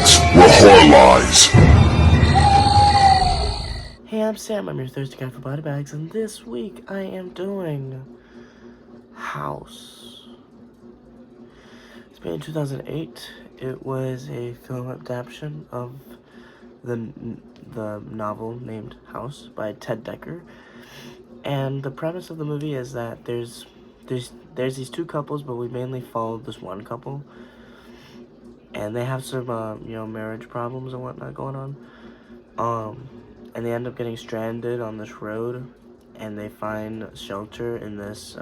BodyBags, where horror lies. Hey, I'm Sam, I'm your thirsty guy for body bags, and this week I am doing House. It's made in 2008. It was a film adaptation of the novel named House by Ted Dekker. And the premise of the movie is that there's these two couples, but we mainly follow this one couple. And they have some, marriage problems and whatnot going on. And they end up getting stranded on this road, and they find shelter in this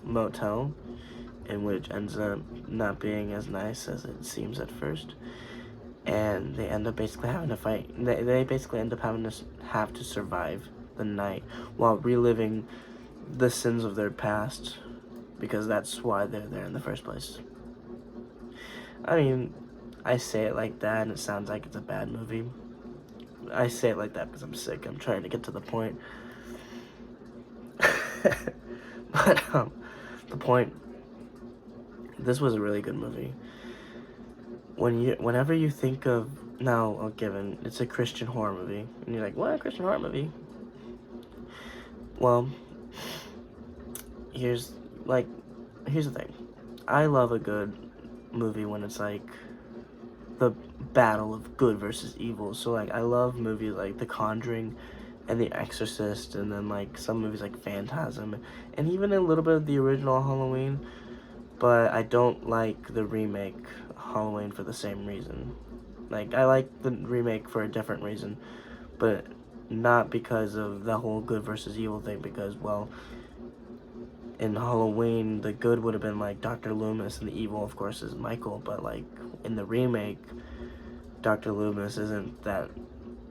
motel, in which ends up not being as nice as it seems at first. And they end up basically having to fight. They basically end up having to survive the night while reliving the sins of their past, because that's why they're there in the first place. I mean, I say it like that, and it sounds like it's a bad movie. I say it like that because I'm sick. I'm trying to get to the point. But the point. This was a really good movie. Whenever you think of now, given it's a Christian horror movie, and you're like, what, Christian horror movie? Well, here's the thing. I love a good movie when it's like the battle of good versus evil. So like I love movies like The Conjuring and The Exorcist, and then like some movies like Phantasm, and even a little bit of the original Halloween. But I don't like the remake Halloween for the same reason. Like I like the remake for a different reason, but not because of the whole good versus evil thing, because, well, in Halloween, the good would have been like Dr. Loomis, and the evil, of course, is Michael. But like in the remake, Dr. Loomis isn't that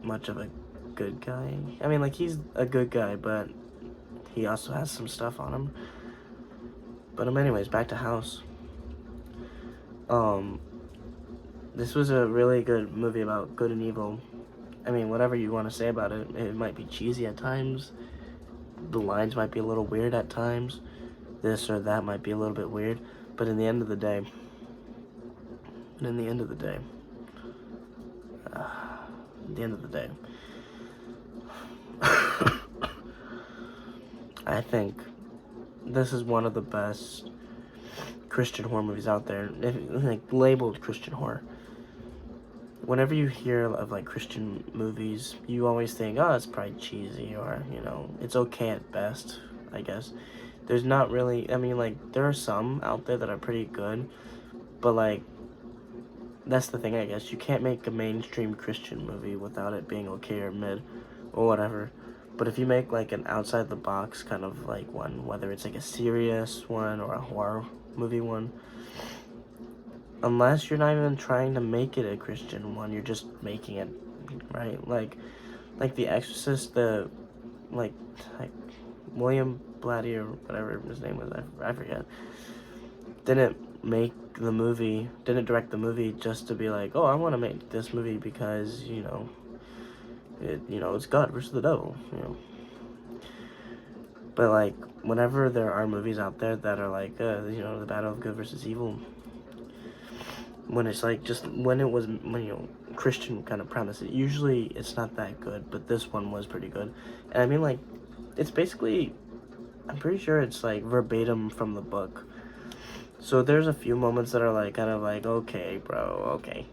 much of a good guy. I mean, like, he's a good guy, but he also has some stuff on him. But anyways, back to House. This was a really good movie about good and evil. I mean, whatever you want to say about it, it might be cheesy at times. The lines might be a little weird at times. This or that might be a little bit weird. But in the end of the day, I think this is one of the best Christian horror movies out there, like labeled Christian horror. Whenever you hear of like Christian movies, you always think, oh, it's probably cheesy, or, it's okay at best, I guess. There's not really, I mean, like, there are some out there that are pretty good, but like, that's the thing, I guess. You can't make a mainstream Christian movie without it being okay or mid or whatever. But if you make like an outside the box kind of like one, whether it's like a serious one or a horror movie one, unless you're not even trying to make it a Christian one, you're just making it, right? Like The Exorcist, like William Blatty or whatever his name was, I forget, didn't direct the movie just to be like, oh, I want to make this movie because, it's God versus the devil, But like, whenever there are movies out there that are like, the battle of good versus evil, when it's like Christian kind of premise, usually it's not that good, but this one was pretty good. And I mean, like, it's basically, I'm pretty sure it's like verbatim from the book. So there's a few moments that are like kind of like, okay, bro, okay.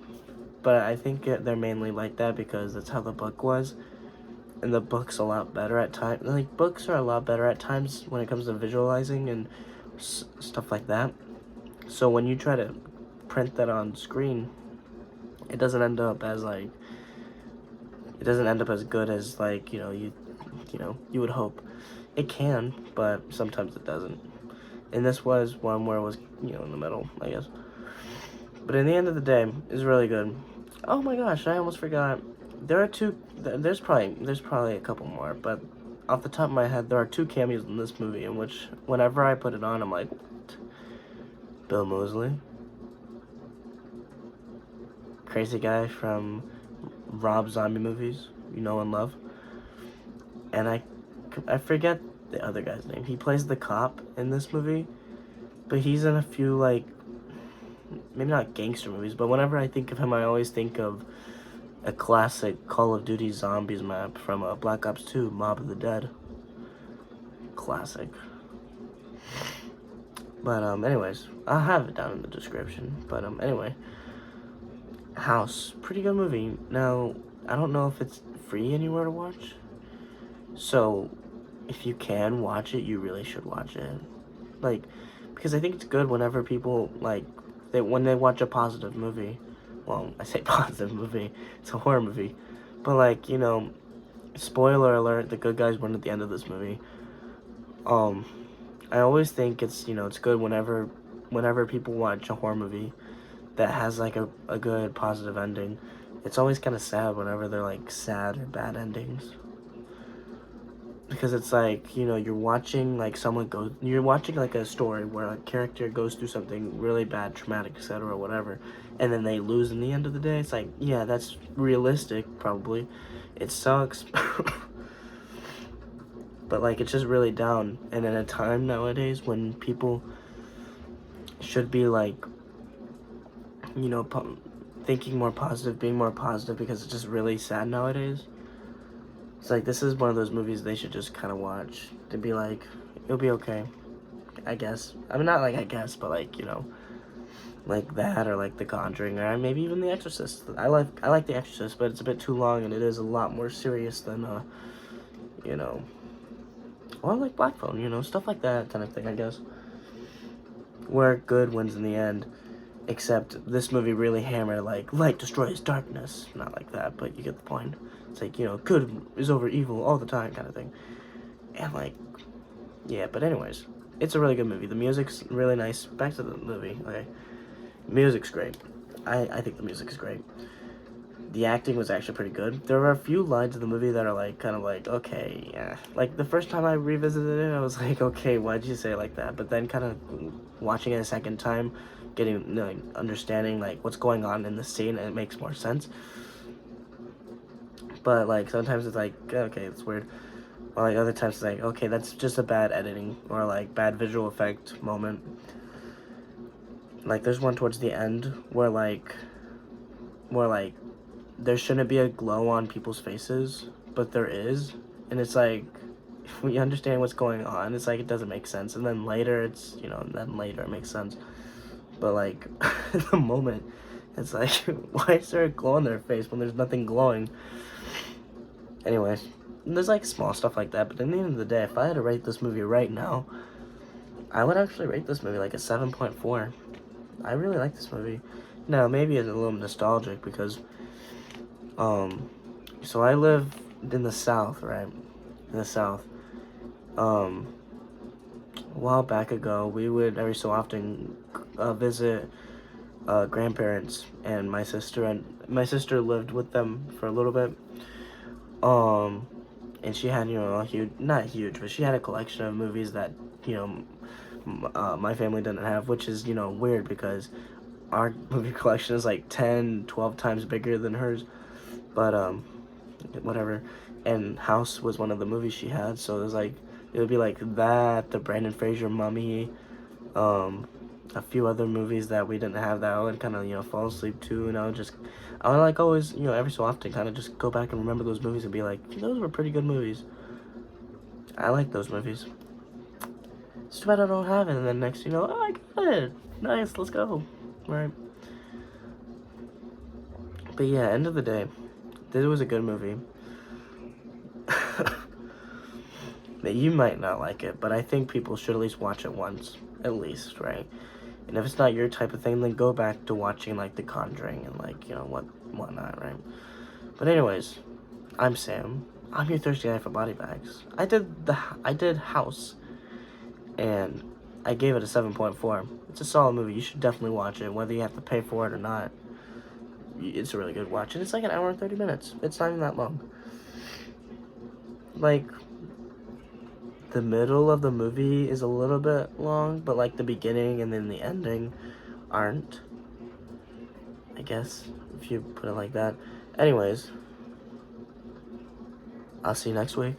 But I think they're mainly like that because that's how the book was. And the book's a lot better at times. Like, books are a lot better at times when it comes to visualizing and stuff like that. So when you try to print that on screen, it doesn't end up as good as like, you would hope. It can, but sometimes it doesn't. And this was one where it was, in the middle, I guess. But in the end of the day, it's really good. Oh my gosh, I almost forgot. There's probably a couple more, but off the top of my head, there are 2 cameos in this movie in which, whenever I put it on, I'm like, what? Bill Moseley, crazy guy from Rob Zombie movies, you know and love. And I forget the other guy's name. He plays the cop in this movie, but he's in a few, like, maybe not gangster movies, but whenever I think of him, I always think of a classic Call of Duty Zombies map from Black Ops 2, Mob of the Dead. Classic. But, anyways, I'll have it down in the description. But, anyway, House, pretty good movie. Now, I don't know if it's free anywhere to watch. So, if you can watch it, you really should watch it. Like, because I think it's good whenever people, like, when they watch a positive movie. Well, I say positive movie. It's a horror movie. But, like, you know, spoiler alert, the good guys win at the end of this movie. I always think it's, you know, it's good whenever people watch a horror movie that has, like, a good positive ending. It's always kind of sad whenever they're, like, sad or bad endings. Because it's like, you know, you're watching, like, you're watching, like, a story where a character goes through something really bad, traumatic, etc., whatever, and then they lose in the end of the day. It's like, yeah, that's realistic, probably. It sucks. But, like, it's just really down. And in a time nowadays when people should be, like, you know, thinking more positive, being more positive, because it's just really sad nowadays. It's like, this is one of those movies they should just kind of watch. To be like, it'll be okay, I guess. I mean, not like I guess, but like, you know, like that, or like The Conjuring, or maybe even The Exorcist. I like The Exorcist, but it's a bit too long, and it is a lot more serious than, you know, or like Black Phone, you know, stuff like that kind of thing, I guess. Where good wins in the end. Except this movie really hammered, like, light destroys darkness. Not like that, but you get the point. It's like, you know, good is over evil all the time kind of thing. And, like, yeah, but anyways, it's a really good movie. The music's really nice. Back to the movie, okay. Music's great. I think the music is great. The acting was actually pretty good. There were a few lines of the movie that are, like, kind of like, okay, yeah. Like, the first time I revisited it, I was like, okay, why'd you say it like that? But then kind of watching it a second time, getting, like, understanding, like, what's going on in the scene, and it makes more sense. But, like, sometimes it's like, okay, it's weird. Or, like, other times it's like, okay, that's just a bad editing, or, like, bad visual effect moment. Like, there's one towards the end where, like, there shouldn't be a glow on people's faces, but there is. And it's like, if we understand what's going on, it's like, it doesn't make sense. And then later, it's, you know, then later it makes sense. But, like, at the moment, it's like, why is there a glow on their face when there's nothing glowing? Anyways, there's, like, small stuff like that. But at the end of the day, if I had to rate this movie right now, I would actually rate this movie like a 7.4. I really like this movie. Now, maybe it's a little nostalgic because, so I live in the South, right? In the South. A while back ago, we would every so often visit grandparents and my sister lived with them for a little bit. And she had, you know, not huge, but she had a collection of movies that, you know, my family didn't have, which is, you know, weird because our movie collection is like 10, 12 times bigger than hers. But, whatever. And House was one of the movies she had, so it was like, it would be like that, the Brandon Fraser Mummy, a few other movies that we didn't have that I would kind of, you know, fall asleep to, and I would like always, you know, every so often kind of just go back and remember those movies and be like, those were pretty good movies. I like those movies. It's too bad I don't have it, and then next, you know, oh, I got it. Nice, let's go. Right. But yeah, end of the day, this was a good movie. That you might not like it, but I think people should at least watch it once, at least, right? And if it's not your type of thing, then go back to watching, like, The Conjuring and, like, you know, whatnot, right? But anyways, I'm Sam. I'm your Thursday guy for BodyBags. I did House, and I gave it a 7.4. It's a solid movie. You should definitely watch it, whether you have to pay for it or not. It's a really good watch, and it's like an hour and 30 minutes. It's not even that long. Like, the middle of the movie is a little bit long, but, like, the beginning and then the ending aren't, I guess, if you put it like that. Anyways, I'll see you next week.